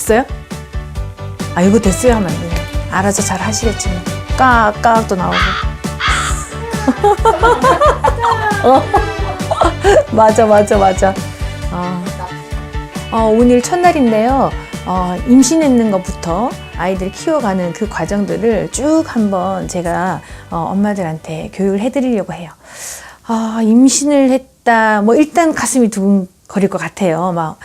됐어요? 아, 이거 됐어요 하면 안 돼요. 알아서 잘 하시겠지만. 까악까악도 나오고. 맞아. 오늘 첫날인데요. 임신했는 것부터 아이들 키워가는 그 과정들을 쭉 한번 제가 엄마들한테 교육을 해드리려고 해요. 임신을 했다. 뭐 일단 가슴이 두근거릴 것 같아요.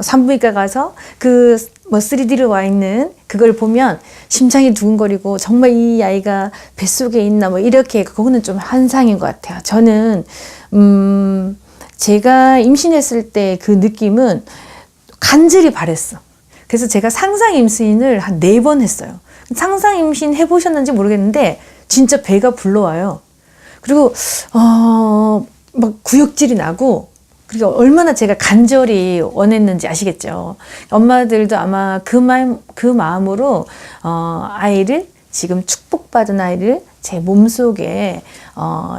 산부인과 가서 그 3D로 와 있는 그걸 보면 심장이 두근거리고 정말 이 아이가 뱃속에 있나 이렇게 그거는 좀 환상인 것 같아요. 저는 제가 임신했을 때 그 느낌은 간절히 바랬어. 그래서 제가 상상 임신을 한 4번 했어요. 상상 임신 해보셨는지 모르겠는데 진짜 배가 불러와요. 그리고 막 구역질이 나고, 그리고 얼마나 제가 간절히 원했는지 아시겠죠. 엄마들도 아마 그 마음으로 아이를, 지금 축복받은 아이를 제 몸속에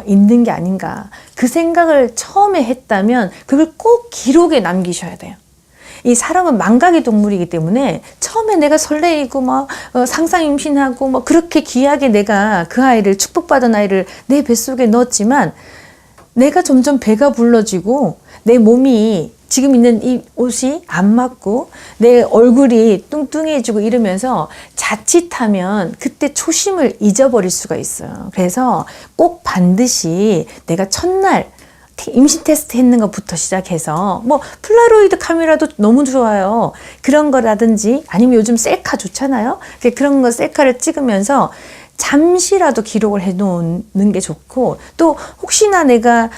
있는 게 아닌가, 그 생각을 처음에 했다면 그걸 꼭 기록에 남기셔야 돼요. 이 사람은 망각의 동물이기 때문에 처음에 내가 설레이고 상상 임신하고 그렇게 귀하게 내가 그 아이를, 축복받은 아이를 내 뱃속에 넣었지만, 내가 점점 배가 불러지고 내 몸이 지금 있는 이 옷이 안 맞고 내 얼굴이 뚱뚱해지고 이러면서 자칫하면 그때 초심을 잊어버릴 수가 있어요. 그래서 꼭 반드시 내가 첫날 임신 테스트 했는 것부터 시작해서 폴라로이드 카메라도 너무 좋아요. 그런 거라든지 아니면 요즘 셀카 좋잖아요. 그런 거 셀카를 찍으면서 잠시라도 기록을 해 놓는 게 좋고, 또 혹시나 내가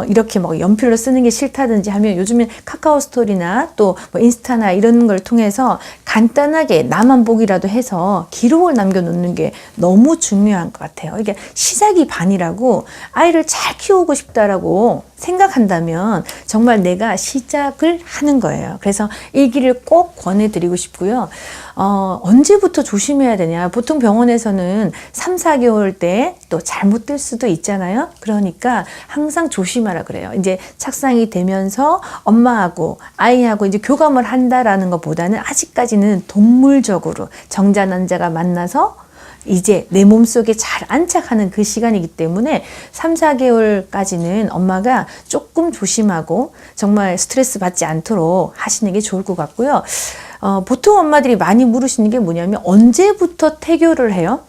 이렇게 연필로 쓰는 게 싫다든지 하면 요즘엔 카카오 스토리나 또 인스타나 이런 걸 통해서 간단하게 나만 보기라도 해서 기록을 남겨 놓는 게 너무 중요한 것 같아요. 이게 시작이 반이라고, 아이를 잘 키우고 싶다라고 생각한다면 정말 내가 시작을 하는 거예요. 그래서 일기를 꼭 권해드리고 싶고요. 언제부터 조심해야 되냐. 보통 병원에서는 3, 4개월 때 또 잘못될 수도 있잖아요. 그러니까 항상 조심하라 그래요. 이제 착상이 되면서 엄마하고 아이하고 이제 교감을 한다라는 것보다는 아직까지는 동물적으로 정자 난자가 만나서 이제 내 몸속에 잘 안착하는 그 시간이기 때문에 3, 4개월까지는 엄마가 조금 조심하고 정말 스트레스 받지 않도록 하시는 게 좋을 것 같고요. 보통 엄마들이 많이 물으시는 게 뭐냐면, 언제부터 태교를 해요?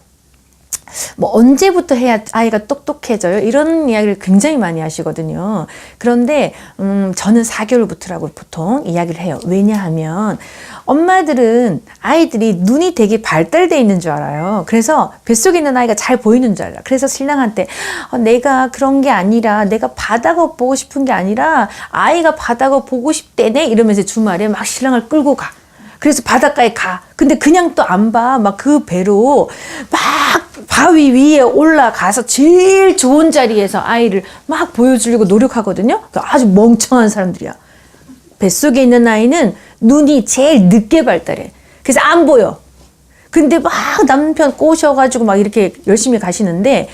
언제부터 해야 아이가 똑똑해져요? 이런 이야기를 굉장히 많이 하시거든요. 그런데 저는 4개월부터라고 보통 이야기를 해요. 왜냐하면 엄마들은 아이들이 눈이 되게 발달되어 있는 줄 알아요. 그래서 뱃속에 있는 아이가 잘 보이는 줄 알아요. 그래서 신랑한테 내가 그런 게 아니라, 내가 바다가 보고 싶은 게 아니라 아이가 바다가 보고 싶대네 이러면서 주말에 막 신랑을 끌고 가. 그래서 바닷가에 가. 근데 그냥 또 안 봐. 그 배로 막 바위 위에 올라가서 제일 좋은 자리에서 아이를 막 보여주려고 노력하거든요. 아주 멍청한 사람들이야. 뱃속에 있는 아이는 눈이 제일 늦게 발달해. 그래서 안 보여. 근데 막 남편 꼬셔가지고 이렇게 열심히 가시는데,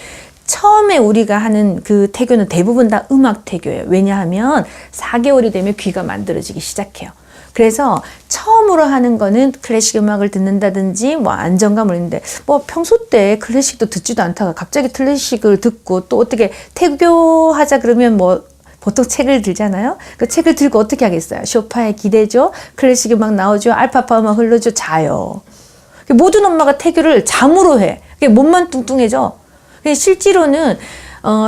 처음에 우리가 하는 그 태교는 대부분 다 음악 태교예요. 왜냐하면 4개월이 되면 귀가 만들어지기 시작해요. 그래서 처음으로 하는 거는 클래식 음악을 듣는다든지 안정감을 있는데, 평소 때 클래식도 듣지도 않다가 갑자기 클래식을 듣고, 또 어떻게 태교하자 그러면 보통 책을 들잖아요. 그 책을 들고 어떻게 하겠어요? 쇼파에 기대죠. 클래식 음악 나오죠. 알파파 음악 흘러죠. 자요. 모든 엄마가 태교를 잠으로 해. 몸만 뚱뚱해져. 실제로는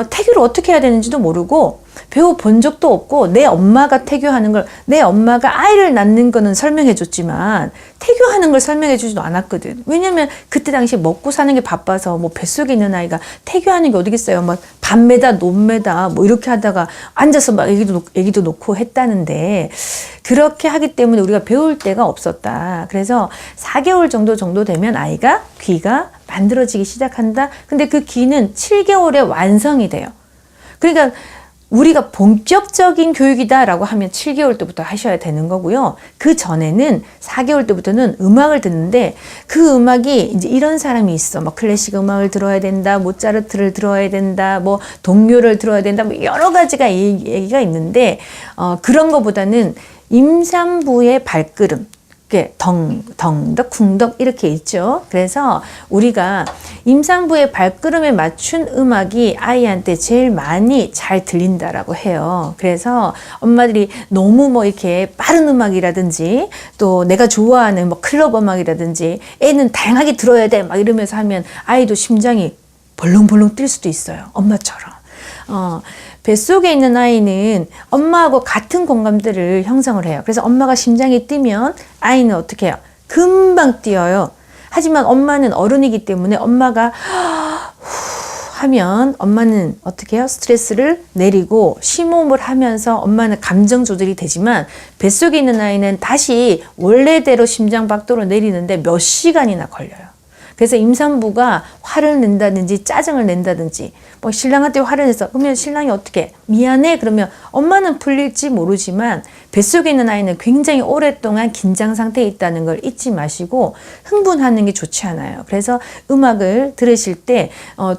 태교를 어떻게 해야 되는지도 모르고 배워본 적도 없고, 내 엄마가 태교하는 걸, 내 엄마가 아이를 낳는 거는 설명해 줬지만 태교하는 걸 설명해 주지도 않았거든. 왜냐면 그때 당시 먹고 사는 게 바빠서 뱃속에 있는 아이가 태교하는 게 어디겠어요. 밤매다 논매다 이렇게 하다가 앉아서 애기도 놓고 했다는데, 그렇게 하기 때문에 우리가 배울 때가 없었다. 그래서 4개월 정도 되면 아이가 귀가 만들어지기 시작한다. 근데 그 귀는 7개월에 완성이 돼요. 그러니까 우리가 본격적인 교육이다라고 하면 7개월 때부터 하셔야 되는 거고요. 그 전에는 4개월 때부터는 음악을 듣는데, 그 음악이 이제 이런 사람이 있어. 클래식 음악을 들어야 된다, 모차르트를 들어야 된다, 동요를 들어야 된다, 여러 가지가 얘기가 있는데, 그런 거보다는 임산부의 발걸음, 이렇게 덩덕 쿵덕 이렇게 있죠. 그래서 우리가 임산부의 발걸음에 맞춘 음악이 아이한테 제일 많이 잘 들린다라고 해요. 그래서 엄마들이 너무 뭐 이렇게 빠른 음악이라든지 또 내가 좋아하는 뭐 클럽 음악이라든지 애는 다양하게 들어야 돼 막 이러면서 하면 아이도 심장이 벌렁벌렁 뛸 수도 있어요. 엄마처럼. 뱃속에 있는 아이는 엄마하고 같은 공감대를 형성을 해요. 그래서 엄마가 심장이 뛰면 아이는 어떻게 해요? 금방 뛰어요. 하지만 엄마는 어른이기 때문에 엄마가 하면 엄마는 어떻게 해요? 스트레스를 내리고 심호흡을 하면서 엄마는 감정 조절이 되지만 뱃속에 있는 아이는 다시 원래대로 심장 박도로 내리는데 몇 시간이나 걸려요. 그래서 임산부가 화를 낸다든지 짜증을 낸다든지 뭐 신랑한테 화를 내서 그러면 신랑이 어떻게 미안해 그러면 엄마는 풀릴지 모르지만 뱃속에 있는 아이는 굉장히 오랫동안 긴장 상태에 있다는 걸 잊지 마시고 흥분하는 게 좋지 않아요. 그래서 음악을 들으실 때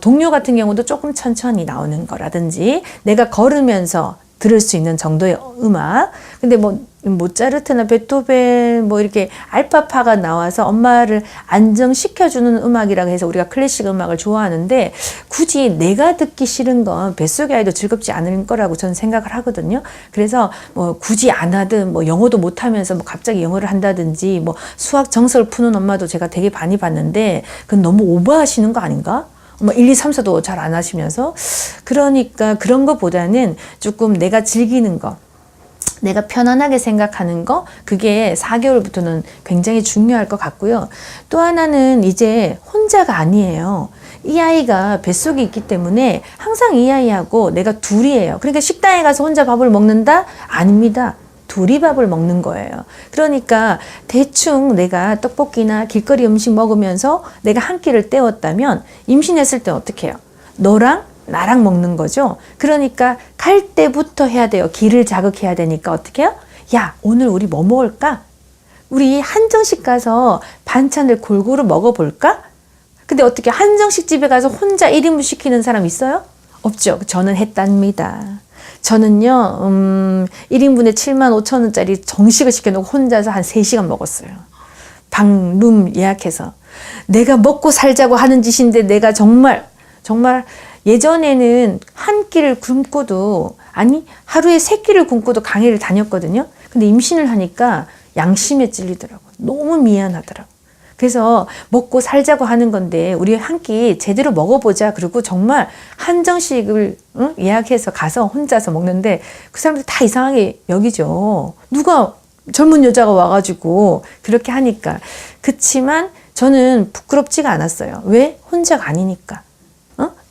동요 같은 경우도 조금 천천히 나오는 거라든지 내가 걸으면서 들을 수 있는 정도의 음악. 근데 뭐 모차르트나 베토벤 뭐 이렇게 알파파가 나와서 엄마를 안정시켜주는 음악이라고 해서 우리가 클래식 음악을 좋아하는데 굳이 내가 듣기 싫은 건 뱃속의 아이도 즐겁지 않을 거라고 저는 생각을 하거든요. 그래서 뭐 굳이 안 하든 뭐 영어도 못하면서 뭐 갑자기 영어를 한다든지 뭐 수학 정석을 푸는 엄마도 제가 되게 많이 봤는데 그건 너무 오버하시는 거 아닌가? 뭐 1, 2, 3, 4도 잘 안 하시면서 그러니까 그런 것보다는 조금 내가 즐기는 거 내가 편안하게 생각하는 거 그게 4개월부터는 굉장히 중요할 것 같고요. 또 하나는 이제 혼자가 아니에요. 이 아이가 뱃속에 있기 때문에 항상 이 아이하고 내가 둘이에요. 그러니까 식당에 가서 혼자 밥을 먹는다? 아닙니다. 둘이 밥을 먹는 거예요. 그러니까 대충 내가 떡볶이나 길거리 음식 먹으면서 내가 한 끼를 때웠다면 임신했을 때 어떻게 해요? 너랑 나랑 먹는 거죠. 그러니까 갈 때부터 해야 돼요. 기를 자극해야 되니까 어떻게 해요? 야, 오늘 우리 뭐 먹을까? 우리 한정식 가서 반찬을 골고루 먹어볼까? 근데 어떻게 한정식 집에 가서 혼자 1인분 시키는 사람 있어요? 없죠. 저는 했답니다. 저는요, 1인분에 75,000원짜리 정식을 시켜놓고 혼자서 한 3시간 먹었어요. 방, 룸 예약해서. 내가 먹고 살자고 하는 짓인데 내가 정말 예전에는 한 끼를 굶고도, 아니, 하루에 3끼를 굶고도 강의를 다녔거든요. 근데 임신을 하니까 양심에 찔리더라고요. 너무 미안하더라고요. 그래서 먹고 살자고 하는 건데 우리 한 끼 제대로 먹어보자. 그리고 정말 한정식을 예약해서 가서 혼자서 먹는데 그 사람들 다 이상하게 여기죠. 누가 젊은 여자가 와가지고 그렇게 하니까. 그치만 저는 부끄럽지가 않았어요. 왜? 혼자가 아니니까.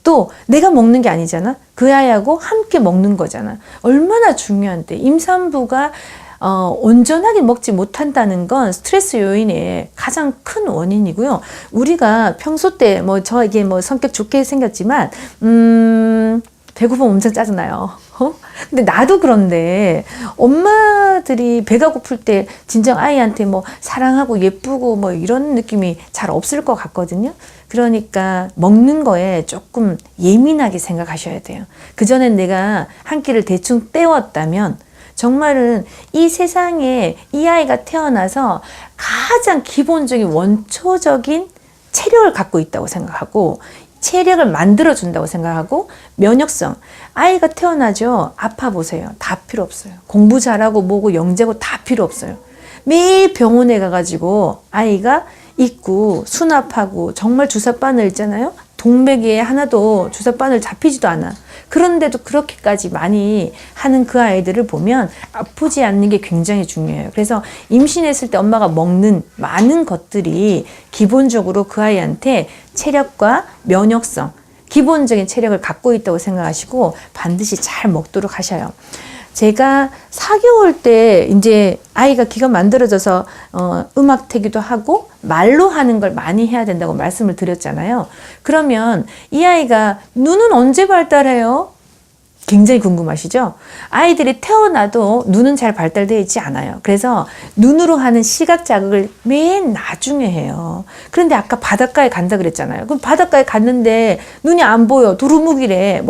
또 내가 먹는 게 아니잖아. 그 아이하고 함께 먹는 거잖아. 얼마나 중요한데. 임산부가 온전하게 먹지 못한다는 건 스트레스 요인의 가장 큰 원인이고요. 우리가 평소 때 저 이게 성격 좋게 생겼지만 배고프면 엄청 짜증나요. 근데 나도 그런데 엄마들이 배가 고플 때 진정 아이한테 사랑하고 예쁘고 이런 느낌이 잘 없을 것 같거든요. 그러니까 먹는 거에 조금 예민하게 생각하셔야 돼요. 그전엔 내가 한 끼를 대충 때웠다면 정말은 이 세상에 이 아이가 태어나서 가장 기본적인 원초적인 체력을 갖고 있다고 생각하고 체력을 만들어준다고 생각하고 면역성. 아이가 태어나죠. 아파 보세요. 다 필요 없어요. 공부 잘하고 뭐고 영재고 다 필요 없어요. 매일 병원에 가가지고 아이가 있고 수납하고 정말 주사바늘 있잖아요. 동맥에 하나도 주사바늘 잡히지도 않아. 그런데도 그렇게까지 많이 하는 그 아이들을 보면 아프지 않는 게 굉장히 중요해요. 그래서 임신했을 때 엄마가 먹는 많은 것들이 기본적으로 그 아이한테 체력과 면역성, 기본적인 체력을 갖고 있다고 생각하시고 반드시 잘 먹도록 하셔요. 제가 4개월 때 이제 아이가 기가 만들어져서 음악태기도 하고 말로 하는 걸 많이 해야 된다고 말씀을 드렸잖아요. 그러면 이 아이가 눈은 언제 발달해요? 굉장히 궁금하시죠? 아이들이 태어나도 눈은 잘 발달되어 있지 않아요. 그래서 눈으로 하는 시각 자극을 맨 나중에 해요. 그런데 아까 바닷가에 간다 그랬잖아요. 그럼 바닷가에 갔는데 눈이 안 보여. 두루묵이래.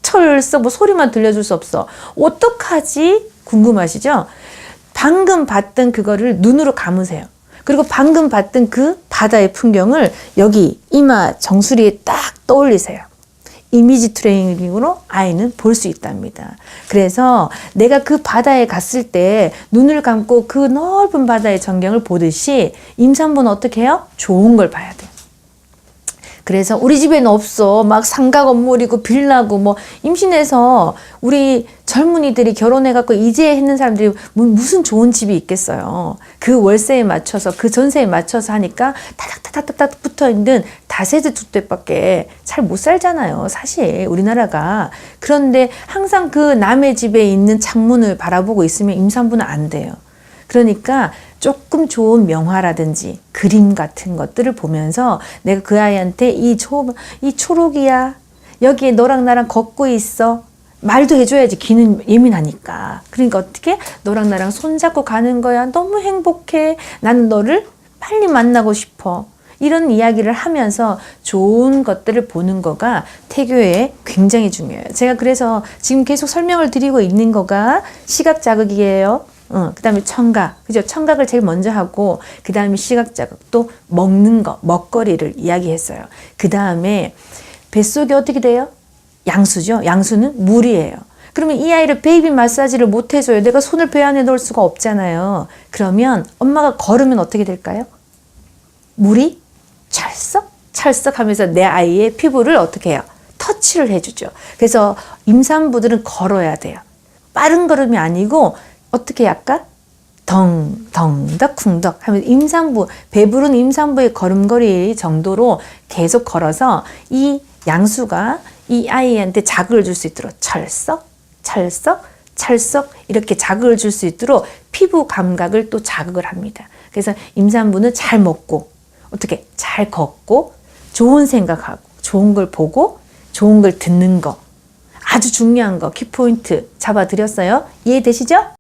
철썩 소리만 들려줄 수 없어. 어떡하지? 궁금하시죠? 방금 봤던 그거를 눈으로 감으세요. 그리고 방금 봤던 그 바다의 풍경을 여기 이마 정수리에 딱 떠올리세요. 이미지 트레이닝으로 아이는 볼 수 있답니다. 그래서 내가 그 바다에 갔을 때 눈을 감고 그 넓은 바다의 전경을 보듯이 임산부는 어떻게 해요? 좋은 걸 봐야 돼요. 그래서 우리 집에는 없어. 막 상가 건물이고 빌라고 뭐 임신해서 우리 젊은이들이 결혼해갖고 이제 했는 사람들이 무슨 좋은 집이 있겠어요. 그 월세에 맞춰서 그 전세에 맞춰서 하니까 타닥타닥타닥 붙어있는 다세대 주택밖에 잘 못 살잖아요. 사실 우리나라가. 그런데 항상 그 남의 집에 있는 창문을 바라보고 있으면 임산부는 안 돼요. 그러니까 조금 좋은 명화라든지 그림 같은 것들을 보면서 내가 그 아이한테 이 초록이야. 여기에 너랑 나랑 걷고 있어. 말도 해줘야지. 귀는 예민하니까. 그러니까 어떻게? 너랑 나랑 손잡고 가는 거야. 너무 행복해. 나는 너를 빨리 만나고 싶어. 이런 이야기를 하면서 좋은 것들을 보는 거가 태교에 굉장히 중요해요. 제가 그래서 지금 계속 설명을 드리고 있는 거가 시각 자극이에요. 그 다음에 청각, 그죠? 청각을 제일 먼저 하고, 그 다음에 시각 자극, 또 먹는 거, 먹거리를 이야기했어요. 그 다음에 뱃속에 어떻게 돼요? 양수죠? 양수는 물이에요. 그러면 이 아이를 베이비 마사지를 못 해줘요. 내가 손을 배 안에 넣을 수가 없잖아요. 그러면 엄마가 걸으면 어떻게 될까요? 물이 찰썩 하면서 내 아이의 피부를 어떻게 해요? 터치를 해주죠. 그래서 임산부들은 걸어야 돼요. 빠른 걸음이 아니고, 어떻게 약간 덩덩덕 쿵덕 하면서 임산부, 배부른 임산부의 걸음걸이 정도로 계속 걸어서 이 양수가 이 아이한테 자극을 줄 수 있도록 찰썩 이렇게 자극을 줄 수 있도록 피부 감각을 또 자극을 합니다. 그래서 임산부는 잘 먹고 어떻게 잘 걷고 좋은 생각하고 좋은 걸 보고 좋은 걸 듣는 거 아주 중요한 거 키포인트 잡아드렸어요. 이해되시죠?